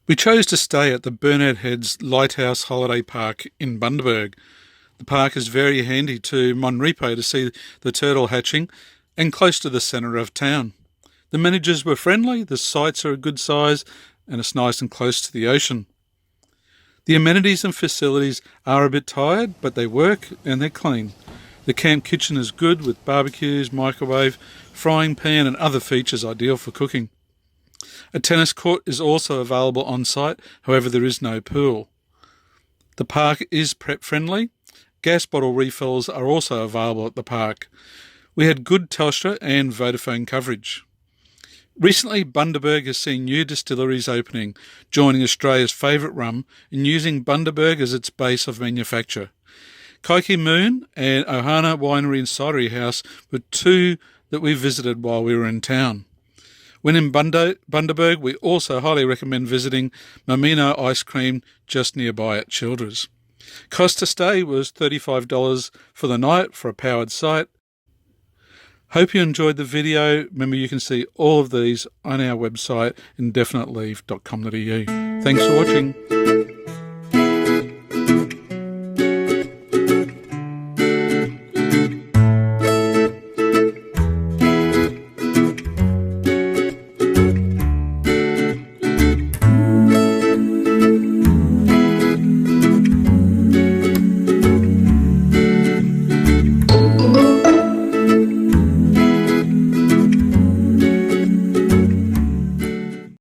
We chose to stay at the Burnett Head's Lighthouse Holiday Park in Bundaberg. The park is very handy to Mon Repos to see the turtle hatching and close to the centre of town. The managers were friendly, the sites are a good size, and it's nice and close to the ocean. The amenities and facilities are a bit tired, but they work and they're clean. The camp kitchen is good with barbecues, microwave, frying pan and other features ideal for cooking. A tennis court is also available on site, however there is no pool. The park is prep friendly. Gas bottle refills are also available at the park. We had good Telstra and Vodafone coverage. Recently, Bundaberg has seen new distilleries opening, joining Australia's favourite rum and using Bundaberg as its base of manufacture. Kaiki Moon and Ohana Winery and Cidery House were two that we visited while we were in town. When in Bundaberg, we also highly recommend visiting Mammino Ice Cream just nearby at Childers. Cost to stay was $35 for the night for a powered site. Hope you enjoyed the video. Remember, you can see all of these on our website, indefiniteleave.com.au. Thanks for watching.